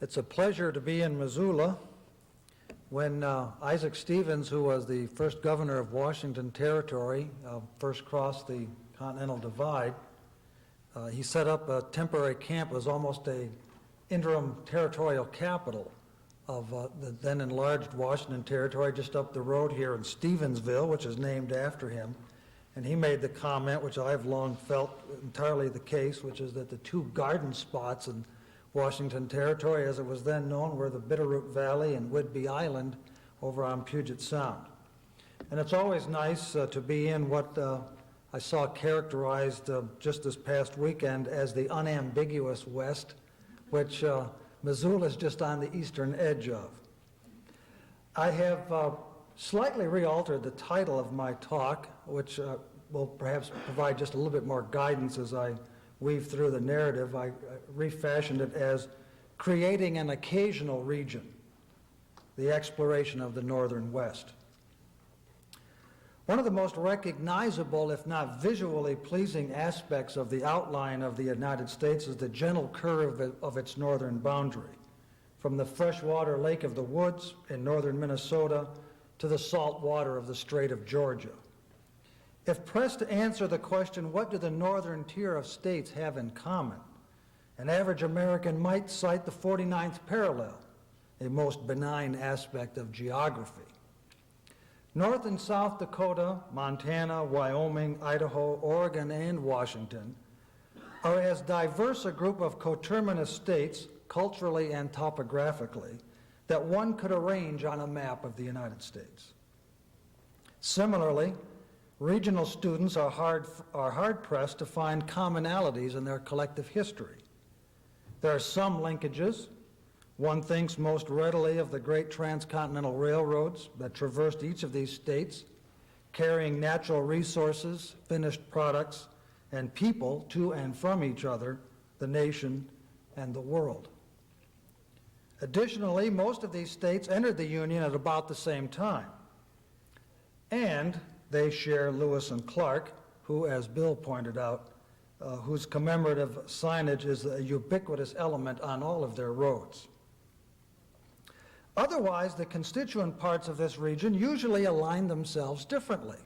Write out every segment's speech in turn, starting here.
It's a pleasure to be in Missoula. When Isaac Stevens, who was the first governor of Washington Territory, first crossed the Continental Divide, he set up a temporary camp. It was almost an interim territorial capital of the then enlarged Washington Territory, just up the road here in Stevensville, which is named after him. And he made the comment, which I've long felt entirely the case, which is that the two garden spots in Washington Territory, as it was then known, were the Bitterroot Valley and Whidbey Island over on Puget Sound. And it's always nice to be in what I saw characterized just this past weekend as the unambiguous West, which Missoula is just on the eastern edge of. I have slightly realtered the title of my talk, which will perhaps provide just a little bit more guidance as I weave through the narrative. I refashioned it as Creating an Occasional Region, the Exploration of the Northern West. One of the most recognizable, if not visually pleasing aspects of the outline of the United States is the gentle curve of its northern boundary, from the freshwater Lake of the Woods in northern Minnesota to the salt water of the Strait of Georgia. If pressed to answer the question, what do the northern tier of states have in common? An average American might cite the 49th parallel, a most benign aspect of geography. North and South Dakota, Montana, Wyoming, Idaho, Oregon, and Washington are as diverse a group of coterminous states, culturally and topographically, that one could arrange on a map of the United States. Similarly, regional students are hard-pressed to find commonalities in their collective history. There are some linkages. One thinks most readily of the great transcontinental railroads that traversed each of these states, carrying natural resources, finished products, and people to and from each other, the nation, and the world. Additionally, most of these states entered the Union at about the same time, and they share Lewis and Clark, who, as Bill pointed out, whose commemorative signage is a ubiquitous element on all of their roads. Otherwise, the constituent parts of this region usually align themselves differently.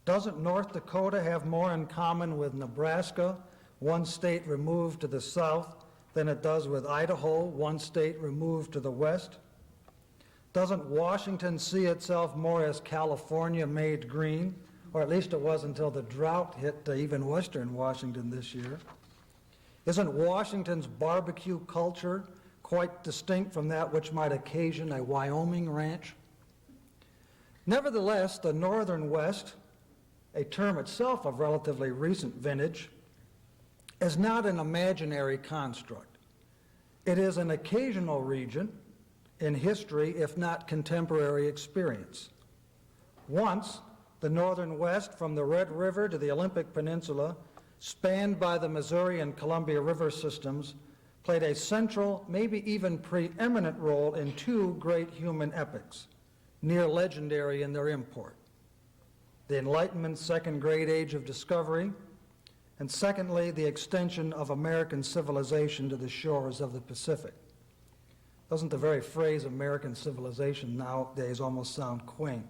Doesn't North Dakota have more in common with Nebraska, one state removed to the south, than it does with Idaho, one state removed to the west? Doesn't Washington see itself more as California made green, or at least it was until the drought hit even western Washington this year? Isn't Washington's barbecue culture quite distinct from that which might occasion a Wyoming ranch? Nevertheless, the Northern West, a term itself of relatively recent vintage, is not an imaginary construct. It is an occasional region in history, if not contemporary experience. Once, the Northern West, from the Red River to the Olympic Peninsula, spanned by the Missouri and Columbia River systems, played a central, maybe even preeminent role in two great human epics, near legendary in their import: the Enlightenment's second great age of discovery, and secondly, the extension of American civilization to the shores of the Pacific. Doesn't the very phrase American civilization nowadays almost sound quaint?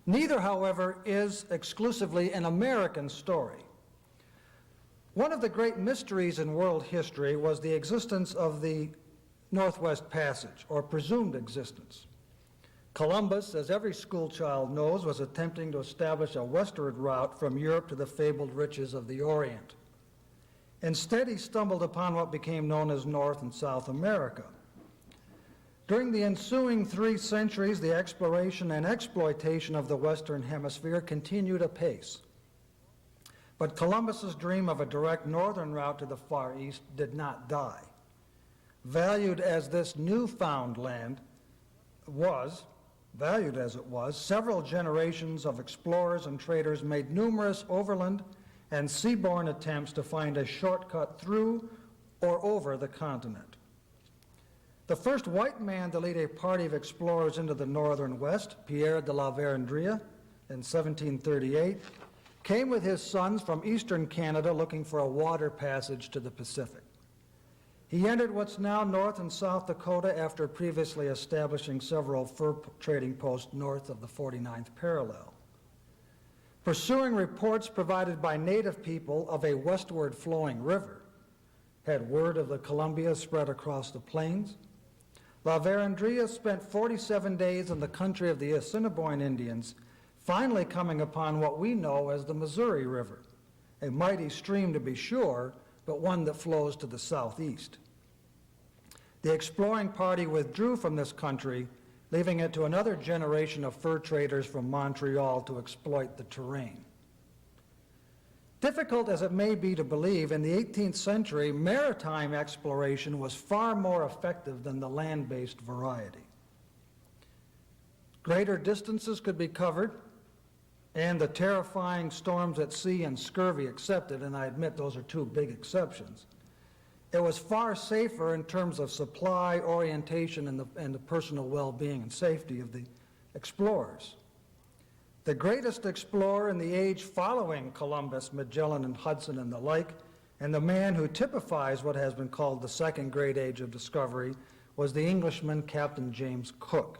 Neither, however, is exclusively an American story. One of the great mysteries in world history was the existence of the Northwest Passage, or presumed existence. Columbus, as every schoolchild knows, was attempting to establish a westward route from Europe to the fabled riches of the Orient. Instead, he stumbled upon what became known as North and South America. During the ensuing 3 centuries, the exploration and exploitation of the Western Hemisphere continued apace. But Columbus's dream of a direct northern route to the Far East did not die. Valued as this newfound land was, valued as it was, several generations of explorers and traders made numerous overland and seaborne attempts to find a shortcut through or over the continent. The first white man to lead a party of explorers into the northern west, Pierre de la Vérendrye, in 1738, came with his sons from eastern Canada looking for a water passage to the Pacific. He entered what's now North and South Dakota after previously establishing several fur trading posts north of the 49th parallel. Pursuing reports provided by native people of a westward flowing river, had word of the Columbia spread across the plains. La Vérendrye spent 47 days in the country of the Assiniboine Indians, finally coming upon what we know as the Missouri River, a mighty stream to be sure, but one that flows to the southeast. The exploring party withdrew from this country, leaving it to another generation of fur traders from Montreal to exploit the terrain. Difficult as it may be to believe, in the 18th century, maritime exploration was far more effective than the land-based variety. Greater distances could be covered, and the terrifying storms at sea and scurvy accepted, and I admit those are two big exceptions. It was far safer in terms of supply, orientation, and the personal well-being and safety of the explorers. The greatest explorer in the age following Columbus, Magellan, and Hudson, and the like, and the man who typifies what has been called the second great age of discovery, was the Englishman Captain James Cook.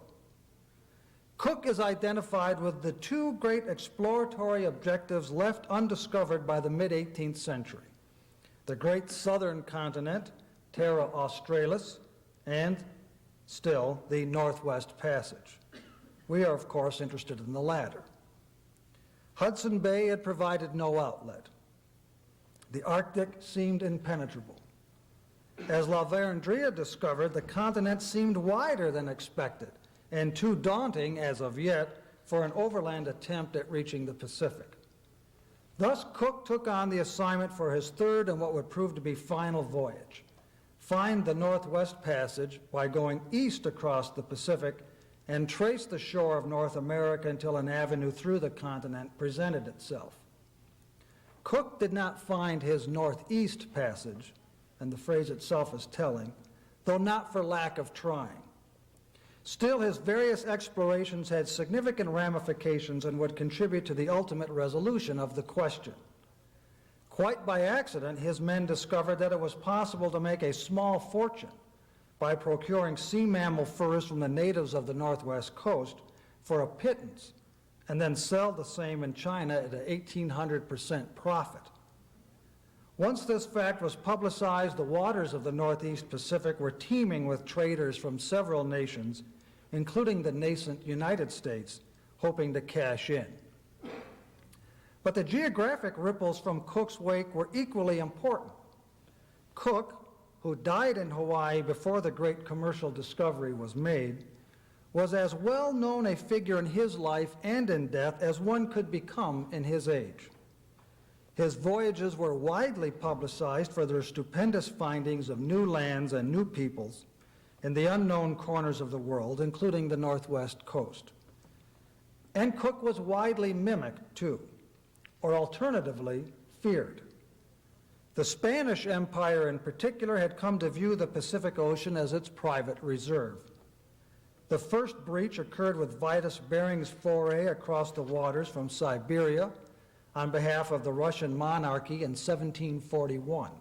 Cook is identified with the two great exploratory objectives left undiscovered by the mid-18th century: the great southern continent, Terra Australis, and, still, the Northwest Passage. We are, of course, interested in the latter. Hudson Bay had provided no outlet. The Arctic seemed impenetrable. As La Vérendrye discovered, the continent seemed wider than expected and too daunting, as of yet, for an overland attempt at reaching the Pacific. Thus, Cook took on the assignment for his third and what would prove to be final voyage: find the Northwest Passage by going east across the Pacific and trace the shore of North America until an avenue through the continent presented itself. Cook did not find his Northeast Passage, and the phrase itself is telling, though not for lack of trying. Still, his various explorations had significant ramifications and would contribute to the ultimate resolution of the question. Quite by accident, his men discovered that it was possible to make a small fortune by procuring sea mammal furs from the natives of the Northwest coast for a pittance, and then sell the same in China at an 1,800% profit. Once this fact was publicized, the waters of the Northeast Pacific were teeming with traders from several nations, including the nascent United States, hoping to cash in. But the geographic ripples from Cook's wake were equally important. Cook, who died in Hawaii before the great commercial discovery was made, was as well known a figure in his life and in death as one could become in his age. His voyages were widely publicized for their stupendous findings of new lands and new peoples in the unknown corners of the world, including the Northwest coast. And Cook was widely mimicked, too, or alternatively, feared. The Spanish Empire in particular had come to view the Pacific Ocean as its private reserve. The first breach occurred with Vitus Bering's foray across the waters from Siberia on behalf of the Russian monarchy in 1741.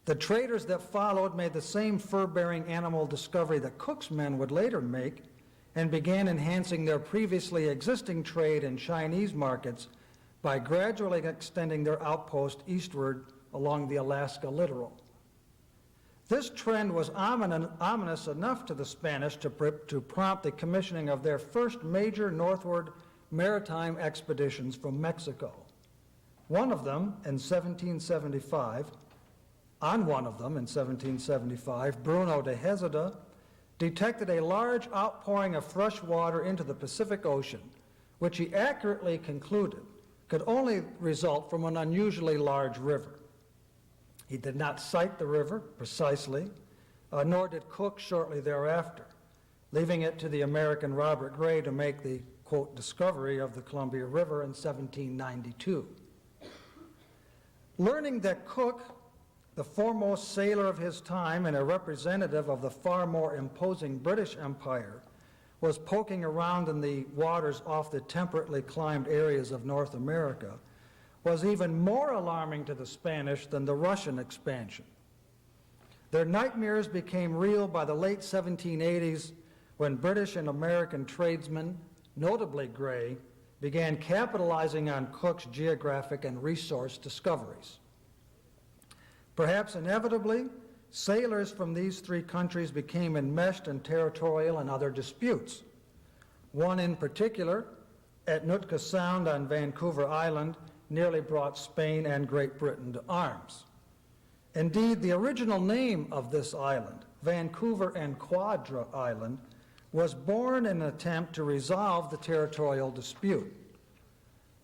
The traders that followed made the same fur-bearing animal discovery that Cook's men would later make, and began enhancing their previously existing trade in Chinese markets by gradually extending their outpost eastward along the Alaska littoral. This trend was ominous enough to the Spanish to prompt the commissioning of their first major northward maritime expeditions from Mexico. On one of them in 1775, Bruno de Hezada detected a large outpouring of fresh water into the Pacific Ocean, which he accurately concluded could only result from an unusually large river. He did not cite the river precisely, nor did Cook shortly thereafter, leaving it to the American Robert Gray to make the, quote, discovery of the Columbia River in 1792. Learning that Cook, the foremost sailor of his time and a representative of the far more imposing British Empire, was poking around in the waters off the temperately climed areas of North America, was even more alarming to the Spanish than the Russian expansion. Their nightmares became real by the late 1780s when British and American tradesmen, notably Gray, began capitalizing on Cook's geographic and resource discoveries. Perhaps inevitably, sailors from these three countries became enmeshed in territorial and other disputes. One in particular, at Nootka Sound on Vancouver Island, nearly brought Spain and Great Britain to arms. Indeed, the original name of this island, Vancouver and Quadra Island, was born in an attempt to resolve the territorial dispute.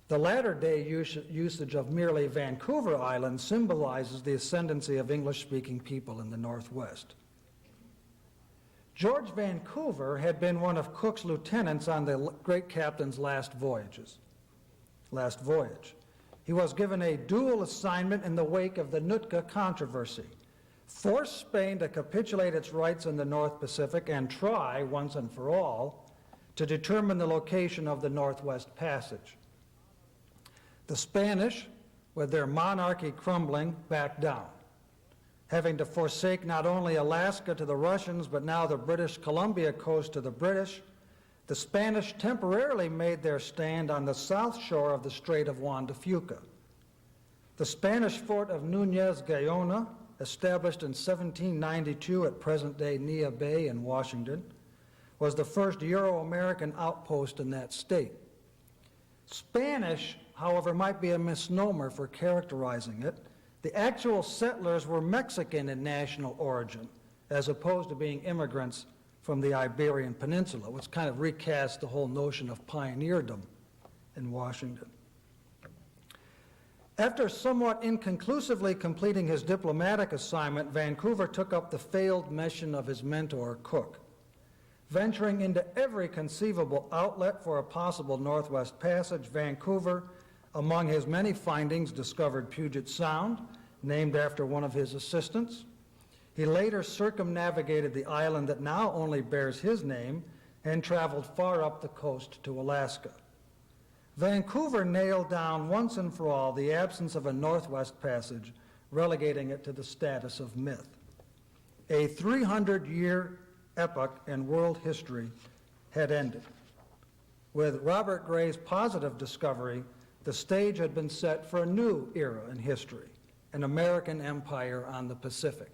The latter-day usage of merely Vancouver Island symbolizes the ascendancy of English-speaking people in the Northwest. George Vancouver had been one of Cook's lieutenants on the great captain's last voyage. He was given a dual assignment in the wake of the Nootka controversy: force Spain to capitulate its rights in the North Pacific and try, once and for all, to determine the location of the Northwest Passage. The Spanish, with their monarchy crumbling, backed down, having to forsake not only Alaska to the Russians, but now the British Columbia coast to the British. The Spanish temporarily made their stand on the south shore of the Strait of Juan de Fuca. The Spanish fort of Núñez Gallona, established in 1792 at present-day Nia Bay in Washington, was the first Euro-American outpost in that state. Spanish, however, might be a misnomer for characterizing it. The actual settlers were Mexican in national origin, as opposed to being immigrants from the Iberian Peninsula, which kind of recast the whole notion of pioneerdom in Washington. After somewhat inconclusively completing his diplomatic assignment, Vancouver took up the failed mission of his mentor, Cook. Venturing into every conceivable outlet for a possible Northwest Passage, Vancouver, among his many findings, discovered Puget Sound, named after one of his assistants. He later circumnavigated the island that now only bears his name and traveled far up the coast to Alaska. Vancouver nailed down once and for all the absence of a Northwest Passage, relegating it to the status of myth. A 300-year epoch in world history had ended. With Robert Gray's positive discovery, the stage had been set for a new era in history, an American empire on the Pacific.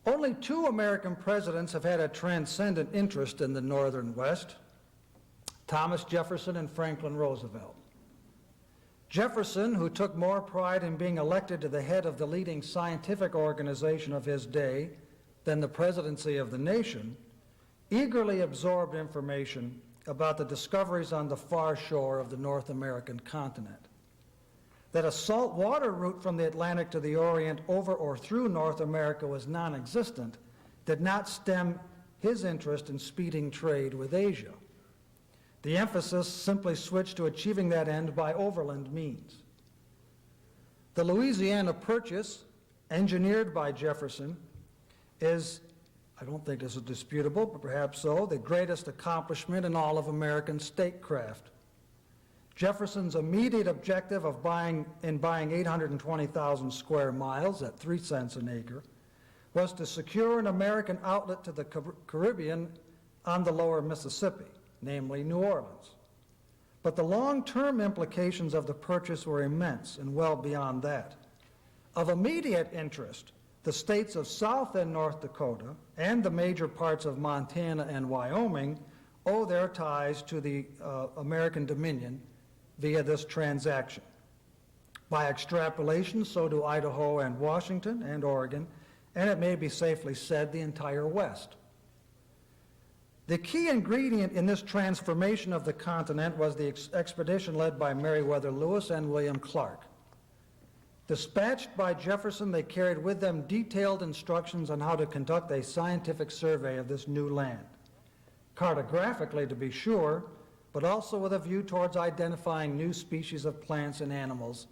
Only two American presidents have had a transcendent interest in the Northern West: Thomas Jefferson and Franklin Roosevelt. Jefferson, who took more pride in being elected to the head of the leading scientific organization of his day than the presidency of the nation, eagerly absorbed information about the discoveries on the far shore of the North American continent. That a saltwater route from the Atlantic to the Orient over or through North America was non-existent did not stem his interest in speeding trade with Asia. The emphasis simply switched to achieving that end by overland means. The Louisiana Purchase, engineered by Jefferson, is, I don't think this is disputable, but perhaps so, the greatest accomplishment in all of American statecraft. Jefferson's immediate objective of buying 820,000 square miles at 3 cents an acre was to secure an American outlet to the Caribbean on the lower Mississippi, namely New Orleans. But the long-term implications of the purchase were immense and well beyond that. Of immediate interest, the states of South and North Dakota and the major parts of Montana and Wyoming owe their ties to the American Dominion via this transaction. By extrapolation, so do Idaho and Washington and Oregon, and it may be safely said the entire West. The key ingredient in this transformation of the continent was the expedition led by Meriwether Lewis and William Clark. Dispatched by Jefferson, they carried with them detailed instructions on how to conduct a scientific survey of this new land, cartographically to be sure, but also with a view towards identifying new species of plants and animals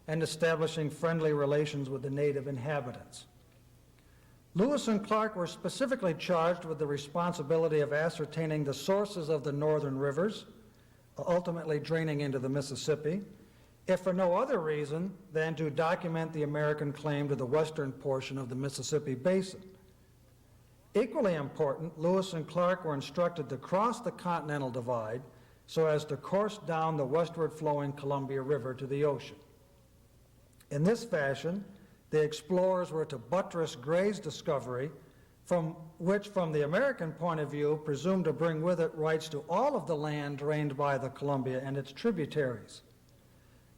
and establishing friendly relations with the native inhabitants. Lewis and Clark were specifically charged with the responsibility of ascertaining the sources of the northern rivers, ultimately draining into the Mississippi, if for no other reason than to document the American claim to the western portion of the Mississippi Basin. Equally important, Lewis and Clark were instructed to cross the Continental Divide so as to course down the westward flowing Columbia River to the ocean. In this fashion, the explorers were to buttress Gray's discovery, from the American point of view, presumed to bring with it rights to all of the land drained by the Columbia and its tributaries.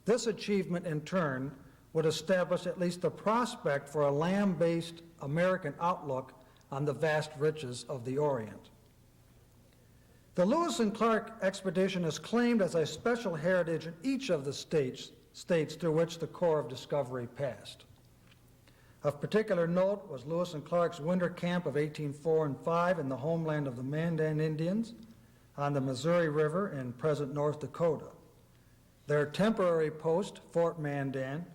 This achievement, in turn, would establish at least the prospect for a land-based American outlook on the vast riches of the Orient. The Lewis and Clark expedition is claimed as a special heritage in each of the states through which the Corps of Discovery passed. Of particular note was Lewis and Clark's winter camp of 1804 and 5 in the homeland of the Mandan Indians on the Missouri River in present North Dakota. Their temporary post, Fort Mandan,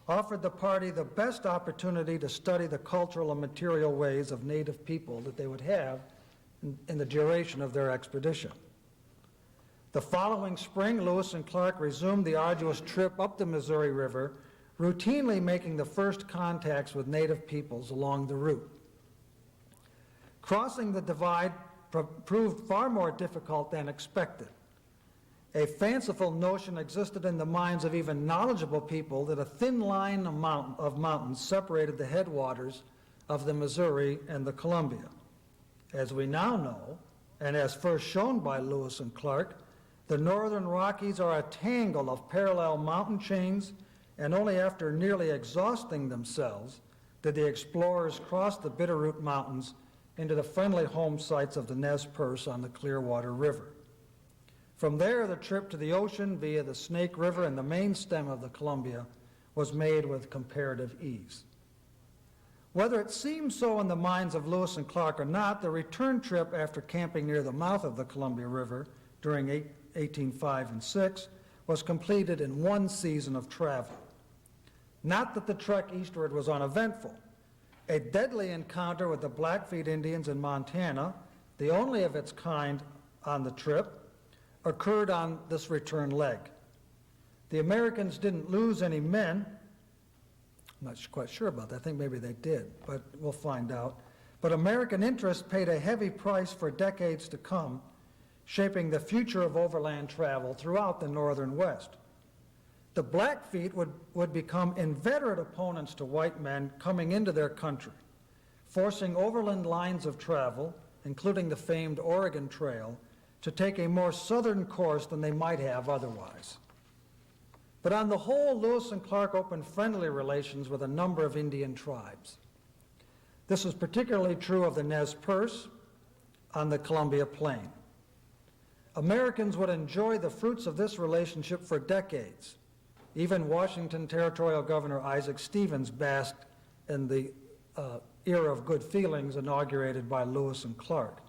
offered the party the best opportunity to study the cultural and material ways of native people that they would have in the duration of their expedition. The following spring, Lewis and Clark resumed the arduous trip up the Missouri River, routinely making the first contacts with native peoples along the route. Crossing the divide proved far more difficult than expected. A fanciful notion existed in the minds of even knowledgeable people that a thin line of mountains separated the headwaters of the Missouri and the Columbia. As we now know, and as first shown by Lewis and Clark, the northern Rockies are a tangle of parallel mountain chains, and only after nearly exhausting themselves did the explorers cross the Bitterroot Mountains into the friendly home sites of the Nez Perce on the Clearwater River. From there, the trip to the ocean via the Snake River and the main stem of the Columbia was made with comparative ease. Whether it seemed so in the minds of Lewis and Clark or not, the return trip after camping near the mouth of the Columbia River during 1805 and 6 was completed in one season of travel. Not that the trek eastward was uneventful. A deadly encounter with the Blackfeet Indians in Montana, the only of its kind on the trip, occurred on this return leg. The Americans didn't lose any men. I'm not quite sure about that. I think maybe they did, but we'll find out. But American interest paid a heavy price for decades to come, shaping the future of overland travel throughout the northern West. The Blackfeet would become inveterate opponents to white men coming into their country, forcing overland lines of travel, including the famed Oregon Trail, to take a more southern course than they might have otherwise. But on the whole, Lewis and Clark opened friendly relations with a number of Indian tribes. This was particularly true of the Nez Perce on the Columbia Plain. Americans would enjoy the fruits of this relationship for decades. Even Washington Territorial Governor Isaac Stevens basked in the era of good feelings inaugurated by Lewis and Clark.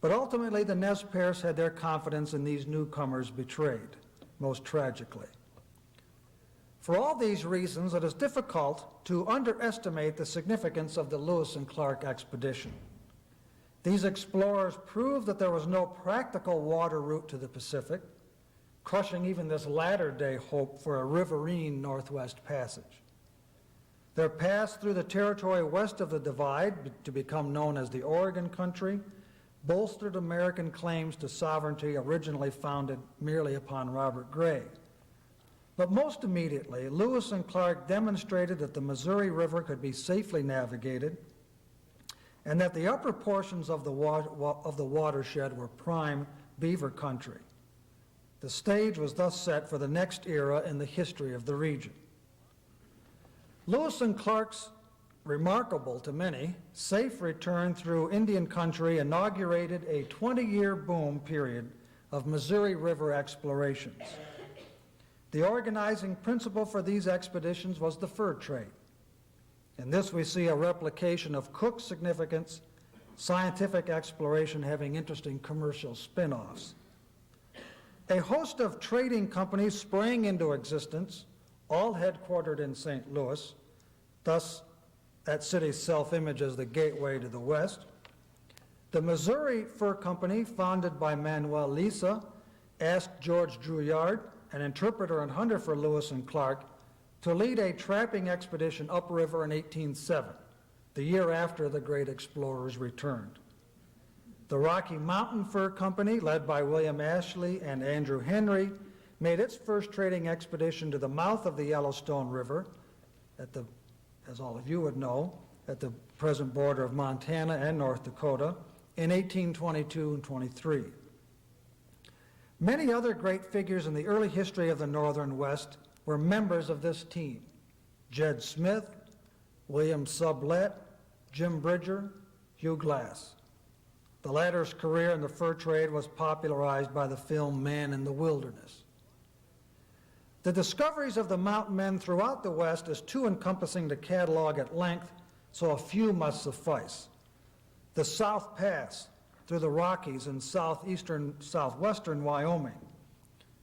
But ultimately, the Nez Perce had their confidence in these newcomers betrayed, most tragically. For all these reasons, it is difficult to underestimate the significance of the Lewis and Clark expedition. These explorers proved that there was no practical water route to the Pacific, crushing even this latter-day hope for a riverine northwest passage. Their pass through the territory west of the divide, to become known as the Oregon Country, bolstered American claims to sovereignty originally founded merely upon Robert Gray. But most immediately, Lewis and Clark demonstrated that the Missouri River could be safely navigated and that the upper portions of the watershed were prime beaver country. The stage was thus set for the next era in the history of the region. Lewis and Clark's remarkable to many safe return through Indian country inaugurated a 20-year boom period of Missouri River explorations. The organizing principle for these expeditions was the fur trade. In this we see a replication of Cook's significance, scientific exploration having interesting commercial spin-offs. A host of trading companies sprang into existence, all headquartered in St. Louis, thus that city's self-image as the gateway to the West. The Missouri Fur Company, founded by Manuel Lisa, asked George Drouillard, an interpreter and hunter for Lewis and Clark, to lead a trapping expedition upriver in 1807, the year after the great explorers returned. The Rocky Mountain Fur Company, led by William Ashley and Andrew Henry, made its first trading expedition to the mouth of the Yellowstone River, as all of you would know, at the present border of Montana and North Dakota, in 1822 and 23. Many other great figures in the early history of the Northern West were members of this team: Jed Smith, William Sublette, Jim Bridger, Hugh Glass. The latter's career in the fur trade was popularized by the film Man in the Wilderness. The discoveries of the mountain men throughout the West is too encompassing to catalog at length, so a few must suffice. The South Pass through the Rockies in southwestern Wyoming,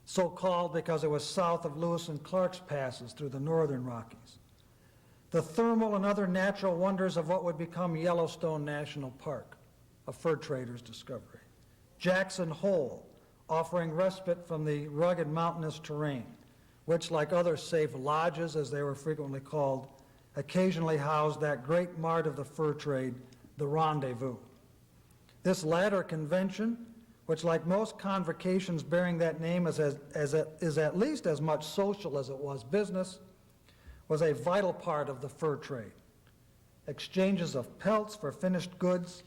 so called because it was south of Lewis and Clark's passes through the northern Rockies. The thermal and other natural wonders of what would become Yellowstone National Park, a fur trader's discovery. Jackson Hole, offering respite from the rugged mountainous terrain, which, like other safe lodges, as they were frequently called, occasionally housed that great mart of the fur trade, the Rendezvous. This latter convention, which, like most convocations bearing that name, is at least as much social as it was business, was a vital part of the fur trade. Exchanges of pelts for finished goods,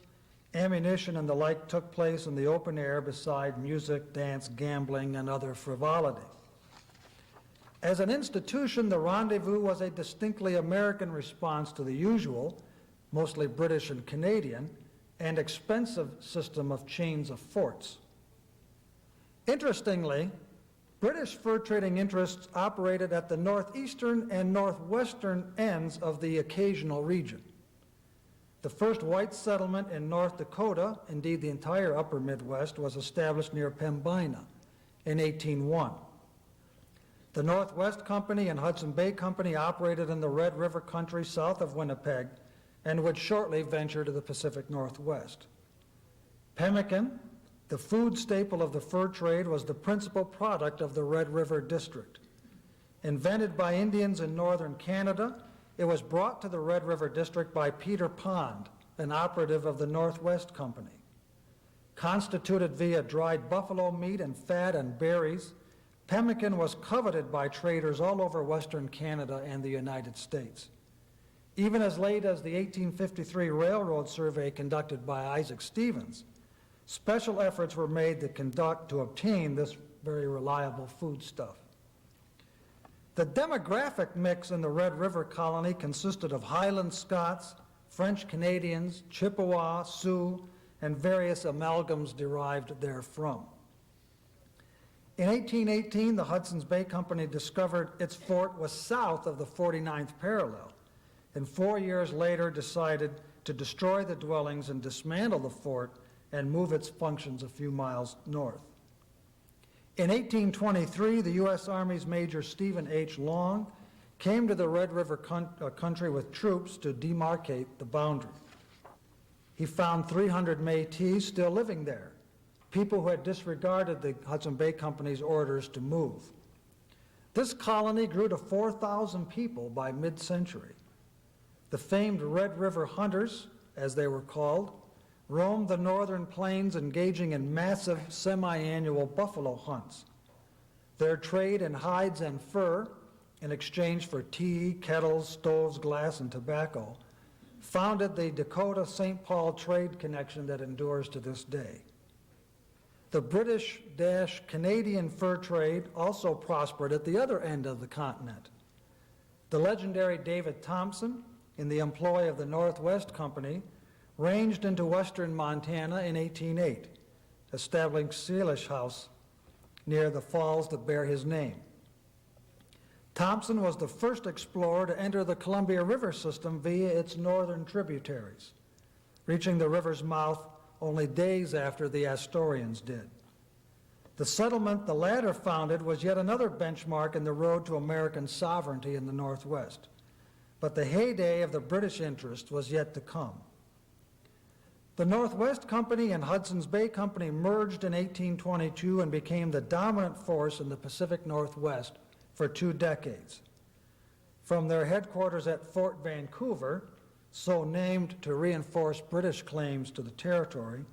ammunition, and the like took place in the open air beside music, dance, gambling, and other frivolity. As an institution, the Rendezvous was a distinctly American response to the usual, mostly British and Canadian, and expensive system of chains of forts. Interestingly, British fur trading interests operated at the northeastern and northwestern ends of the occasional region. The first white settlement in North Dakota, indeed the entire upper Midwest, was established near Pembina in 1801. The Northwest Company and Hudson Bay Company operated in the Red River country south of Winnipeg and would shortly venture to the Pacific Northwest. Pemmican, the food staple of the fur trade, was the principal product of the Red River District. Invented by Indians in northern Canada, it was brought to the Red River District by Peter Pond, an operative of the Northwest Company. Constituted via dried buffalo meat and fat and berries, pemmican was coveted by traders all over Western Canada and the United States. Even as late as the 1853 railroad survey conducted by Isaac Stevens, special efforts were made to obtain this very reliable foodstuff. The demographic mix in the Red River colony consisted of Highland Scots, French Canadians, Chippewa, Sioux, and various amalgams derived therefrom. In 1818, the Hudson's Bay Company discovered its fort was south of the 49th parallel, and 4 years later decided to destroy the dwellings and dismantle the fort and move its functions a few miles north. In 1823, the U.S. Army's Major Stephen H. Long came to the Red River country with troops to demarcate the boundary. He found 300 Métis still living there, people who had disregarded the Hudson Bay Company's orders to move. This colony grew to 4,000 people by mid-century. The famed Red River Hunters, as they were called, roamed the northern plains, engaging in massive semi-annual buffalo hunts. Their trade in hides and fur, in exchange for tea, kettles, stoves, glass, and tobacco, founded the Dakota-St. Paul trade connection that endures to this day. The British-Canadian fur trade also prospered at the other end of the continent. The legendary David Thompson, in the employ of the Northwest Company, ranged into western Montana in 1808, establishing Salish House near the falls that bear his name. Thompson was the first explorer to enter the Columbia River system via its northern tributaries, reaching the river's mouth only days after the Astorians did. The settlement the latter founded was yet another benchmark in the road to American sovereignty in the Northwest. But the heyday of the British interest was yet to come. The Northwest Company and Hudson's Bay Company merged in 1822 and became the dominant force in the Pacific Northwest for 2 decades. From their headquarters at Fort Vancouver, so named to reinforce British claims to the territory,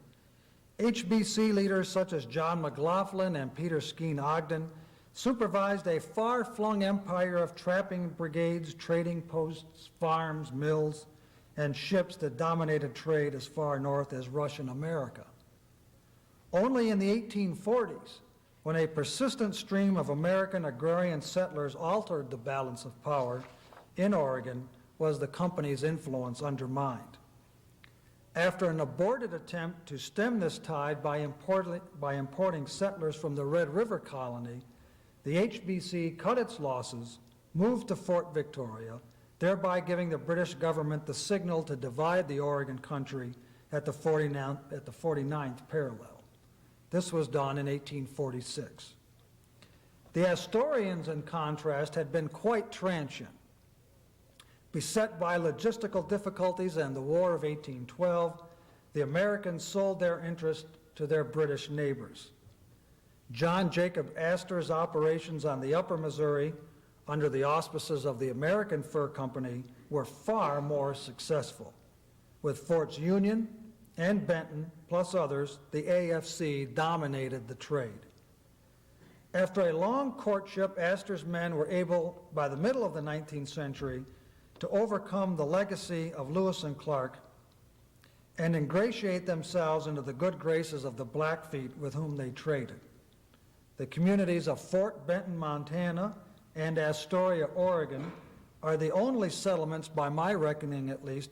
HBC leaders such as John McLaughlin and Peter Skeen Ogden supervised a far-flung empire of trapping brigades, trading posts, farms, mills, and ships that dominated trade as far north as Russian America. Only in the 1840s, when a persistent stream of American agrarian settlers altered the balance of power in Oregon, was the company's influence undermined. After an aborted attempt to stem this tide by importing settlers from the Red River colony, the HBC cut its losses, moved to Fort Victoria, thereby giving the British government the signal to divide the Oregon country at the 49th parallel. This was done in 1846. The Astorians, in contrast, had been quite transient. Beset by logistical difficulties and the War of 1812, the Americans sold their interest to their British neighbors. John Jacob Astor's operations on the Upper Missouri, under the auspices of the American Fur Company, were far more successful. With Forts Union and Benton, plus others, the AFC dominated the trade. After a long courtship, Astor's men were able, by the middle of the 19th century, to overcome the legacy of Lewis and Clark and ingratiate themselves into the good graces of the Blackfeet with whom they traded. The communities of Fort Benton, Montana, and Astoria, Oregon, are the only settlements, by my reckoning at least,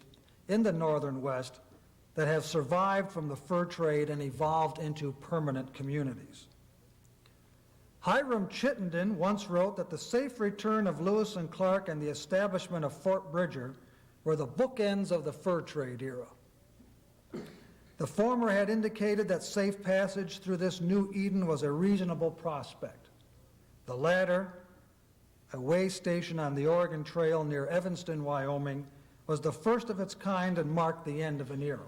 in the northern West that have survived from the fur trade and evolved into permanent communities. Hiram Chittenden once wrote that the safe return of Lewis and Clark and the establishment of Fort Bridger were the bookends of the fur trade era. The former had indicated that safe passage through this new Eden was a reasonable prospect. The latter, a way station on the Oregon Trail near Evanston, Wyoming, was the first of its kind and marked the end of an era.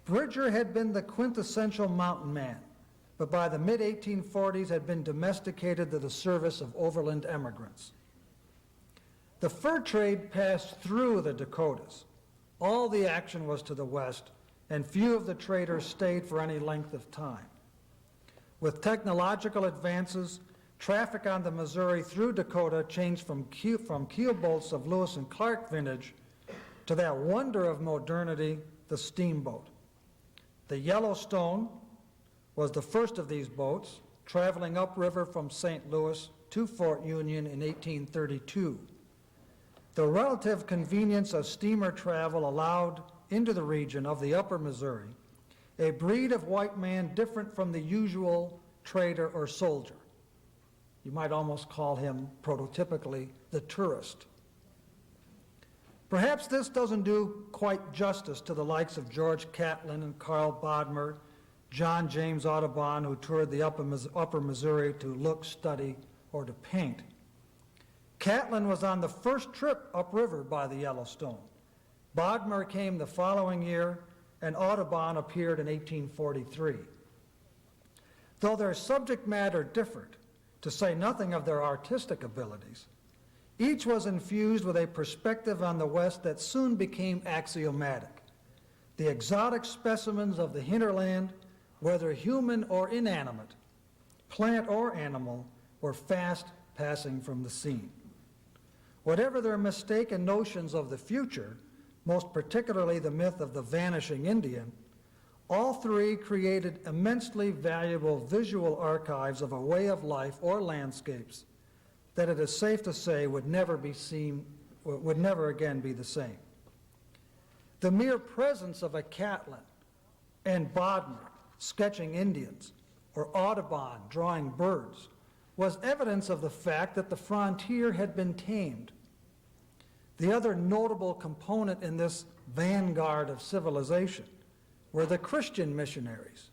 Bridger had been the quintessential mountain man, but by the mid-1840s had been domesticated to the service of overland emigrants. The fur trade passed through the Dakotas. All the action was to the west, and few of the traders stayed for any length of time. With technological advances, traffic on the Missouri through Dakota changed from keelboats of Lewis and Clark vintage to that wonder of modernity, the steamboat. The Yellowstone was the first of these boats, traveling upriver from St. Louis to Fort Union in 1832. The relative convenience of steamer travel allowed into the region of the Upper Missouri a breed of white man different from the usual trader or soldier. You might almost call him prototypically the tourist. Perhaps this doesn't do quite justice to the likes of George Catlin and Carl Bodmer, John James Audubon, who toured the Upper Missouri to look, study, or to paint. Catlin was on the first trip upriver by the Yellowstone. Bodmer came the following year, and Audubon appeared in 1843. Though their subject matter differed, to say nothing of their artistic abilities, each was infused with a perspective on the West that soon became axiomatic. The exotic specimens of the hinterland, whether human or inanimate, plant or animal, were fast passing from the scene. Whatever their mistaken notions of the future, most particularly the myth of the vanishing Indian, all three created immensely valuable visual archives of a way of life or landscapes that it is safe to say would never again be the same. The mere presence of a Catlin and Bodmer sketching Indians or Audubon drawing birds was evidence of the fact that the frontier had been tamed. The other notable component in this vanguard of civilization were the Christian missionaries.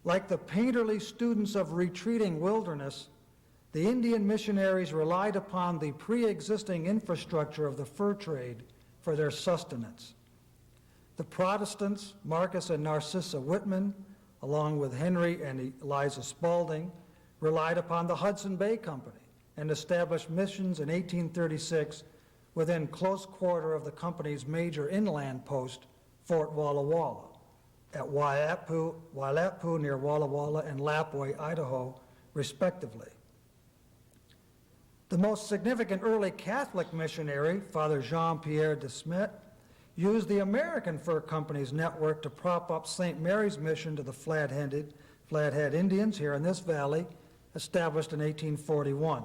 Like the painterly students of retreating wilderness, the Indian missionaries relied upon the pre-existing infrastructure of the fur trade for their sustenance. The Protestants, Marcus and Narcissa Whitman, along with Henry and Eliza Spaulding, relied upon the Hudson Bay Company and established missions in 1836 within close quarter of the company's major inland post, Fort Walla Walla, at Wailatpu near Walla Walla and Lapwai, Idaho, respectively. The most significant early Catholic missionary, Father Jean-Pierre de Smet, used the American Fur Company's network to prop up St. Mary's mission to the Flathead Indians here in this valley, established in 1841.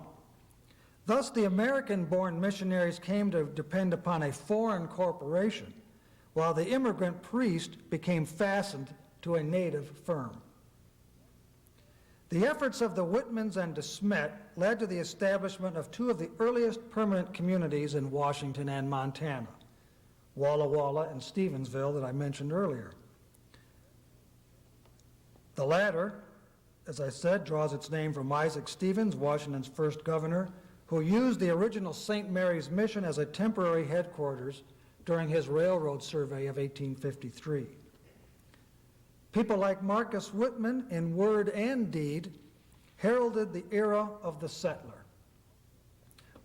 Thus, the American-born missionaries came to depend upon a foreign corporation, while the immigrant priest became fastened to a native firm. The efforts of the Whitmans and de Smet led to the establishment of two of the earliest permanent communities in Washington and Montana, Walla Walla and Stevensville, that I mentioned earlier. The latter, as I said, draws its name from Isaac Stevens, Washington's first governor, who used the original St. Mary's Mission as a temporary headquarters during his railroad survey of 1853. People like Marcus Whitman, in word and deed, heralded the era of the settler.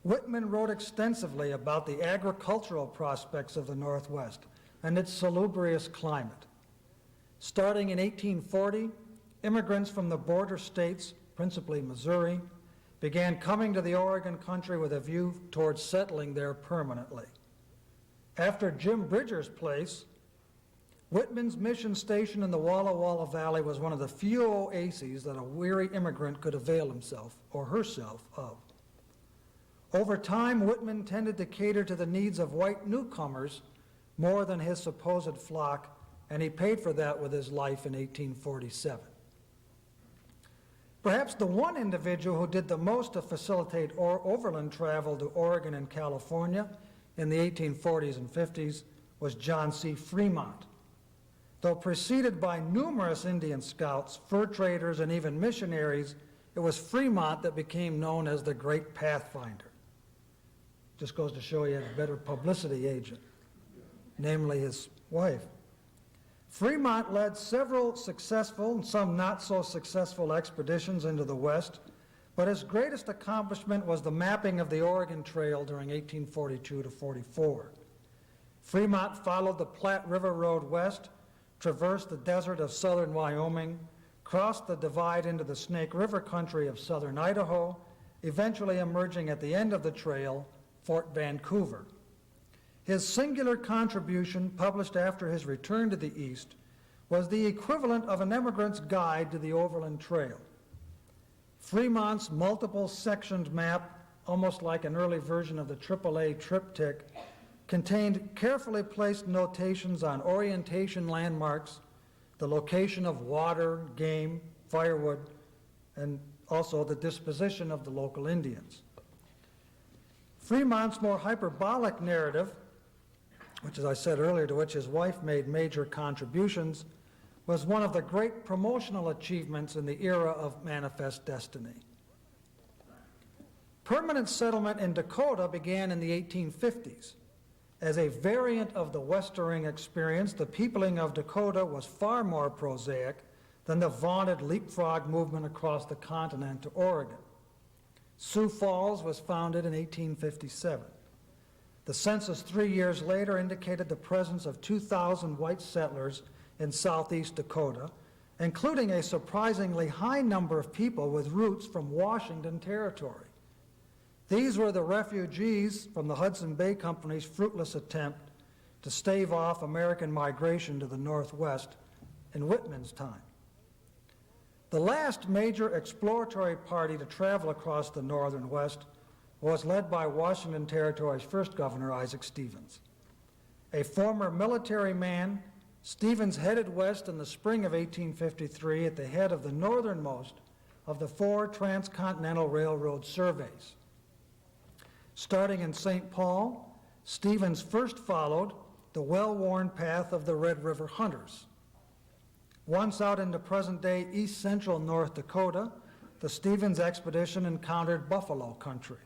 Whitman wrote extensively about the agricultural prospects of the Northwest and its salubrious climate. Starting in 1840, immigrants from the border states, principally Missouri, began coming to the Oregon country with a view towards settling there permanently. After Jim Bridger's place, Whitman's mission station in the Walla Walla Valley was one of the few oases that a weary immigrant could avail himself or herself of. Over time, Whitman tended to cater to the needs of white newcomers more than his supposed flock, and he paid for that with his life in 1847. Perhaps the one individual who did the most to facilitate overland travel to Oregon and California in the 1840s and 50s was John C. Fremont. Though preceded by numerous Indian scouts, fur traders, and even missionaries, it was Fremont that became known as the Great Pathfinder. Just goes to show you had a better publicity agent, namely his wife. Fremont led several successful and some not so successful expeditions into the West, but his greatest accomplishment was the mapping of the Oregon Trail during 1842 to 44. Fremont followed the Platte River Road west, traversed the desert of southern Wyoming, crossed the divide into the Snake River country of southern Idaho, eventually emerging at the end of the trail, Fort Vancouver. His singular contribution, published after his return to the East, was the equivalent of an emigrant's guide to the Overland Trail. Fremont's multiple-sectioned map, almost like an early version of the AAA triptych, contained carefully placed notations on orientation landmarks, the location of water, game, firewood, and also the disposition of the local Indians. Fremont's more hyperbolic narrative, which, as I said earlier, to which his wife made major contributions, was one of the great promotional achievements in the era of Manifest Destiny. Permanent settlement in Dakota began in the 1850s. As a variant of the westering experience, the peopling of Dakota was far more prosaic than the vaunted leapfrog movement across the continent to Oregon. Sioux Falls was founded in 1857. The census 3 years later indicated the presence of 2,000 white settlers in southeast Dakota, including a surprisingly high number of people with roots from Washington Territory. These were the refugees from the Hudson Bay Company's fruitless attempt to stave off American migration to the Northwest in Whitman's time. The last major exploratory party to travel across the Northern West was led by Washington Territory's first governor, Isaac Stevens. A former military man, Stevens headed west in the spring of 1853 at the head of the northernmost of the 4 transcontinental railroad surveys. Starting in St. Paul, Stevens first followed the well-worn path of the Red River Hunters. Once out into present-day east-central North Dakota, the Stevens expedition encountered buffalo country.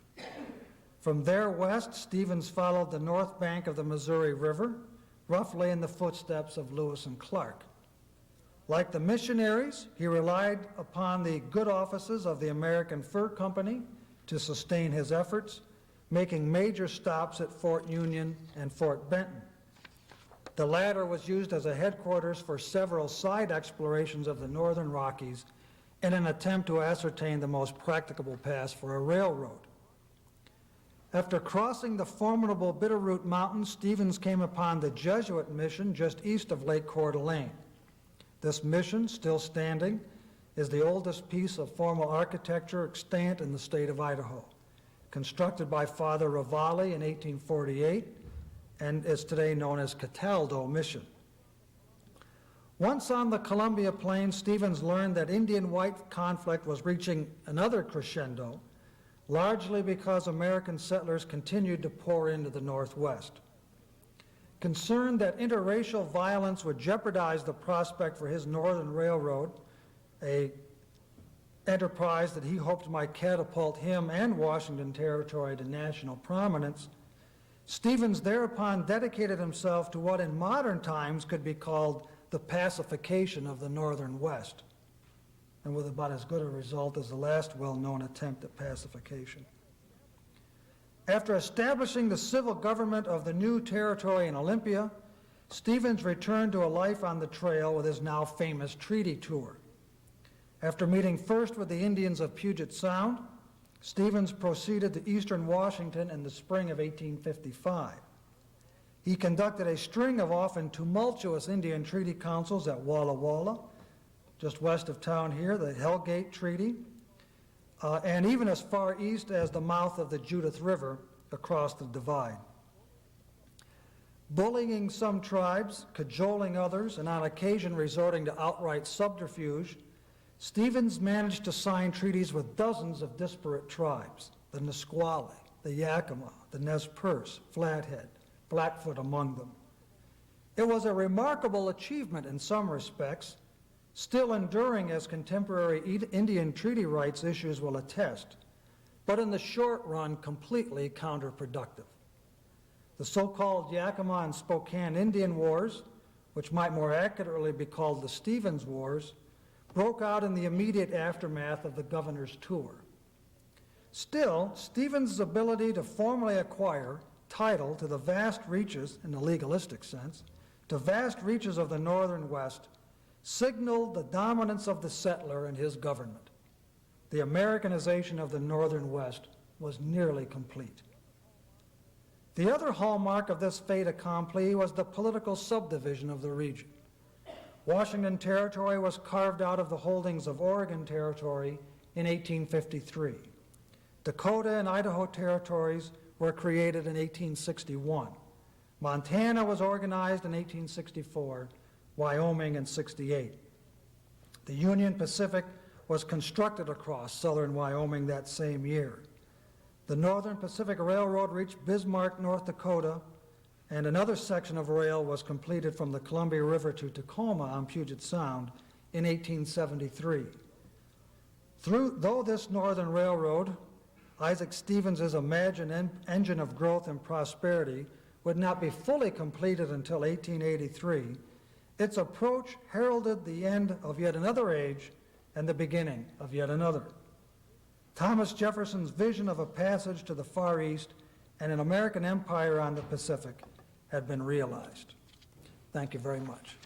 From there west, Stevens followed the north bank of the Missouri River, roughly in the footsteps of Lewis and Clark. Like the missionaries, he relied upon the good offices of the American Fur Company to sustain his efforts, making major stops at Fort Union and Fort Benton. The latter was used as a headquarters for several side explorations of the northern Rockies in an attempt to ascertain the most practicable paths for a railroad. After crossing the formidable Bitterroot Mountains, Stevens came upon the Jesuit mission just east of Lake Coeur d'Alene. This mission, still standing, is the oldest piece of formal architecture extant in the state of Idaho, constructed by Father Ravalli in 1848 and is today known as Cataldo Mission. Once on the Columbia Plains, Stevens learned that Indian-white conflict was reaching another crescendo, largely because American settlers continued to pour into the Northwest. Concerned that interracial violence would jeopardize the prospect for his Northern Railroad, an enterprise that he hoped might catapult him and Washington Territory to national prominence, Stevens thereupon dedicated himself to what in modern times could be called the pacification of the Northern West, and with about as good a result as the last well-known attempt at pacification. After establishing the civil government of the new territory in Olympia, Stevens returned to a life on the trail with his now famous treaty tour. After meeting first with the Indians of Puget Sound, Stevens proceeded to eastern Washington in the spring of 1855. He conducted a string of often tumultuous Indian treaty councils at Walla Walla, just west of town here, the Hellgate Treaty, and even as far east as the mouth of the Judith River across the divide. Bullying some tribes, cajoling others, and on occasion resorting to outright subterfuge, Stevens managed to sign treaties with dozens of disparate tribes, the Nisqually, the Yakima, the Nez Perce, Flathead, Blackfoot among them. It was a remarkable achievement in some respects, still enduring as contemporary Indian treaty rights issues will attest, but in the short run completely counterproductive. The so-called Yakima and Spokane Indian Wars, which might more accurately be called the Stevens Wars, broke out in the immediate aftermath of the governor's tour. Still, Stevens' ability to formally acquire title to the vast reaches, in the legalistic sense, to vast reaches of the Northern West signaled the dominance of the settler and his government. The Americanization of the Northern West was nearly complete. The other hallmark of this fait accompli was the political subdivision of the region. Washington Territory was carved out of the holdings of Oregon Territory in 1853. Dakota and Idaho territories were created in 1861. Montana was organized in 1864, Wyoming in 68. The Union Pacific was constructed across southern Wyoming that same year. The Northern Pacific Railroad reached Bismarck, North Dakota, and another section of rail was completed from the Columbia River to Tacoma on Puget Sound in 1873. Though this Northern Railroad, Isaac Stevens' imagined engine of growth and prosperity, would not be fully completed until 1883, its approach heralded the end of yet another age and the beginning of yet another. Thomas Jefferson's vision of a passage to the Far East and an American empire on the Pacific had been realized. Thank you very much.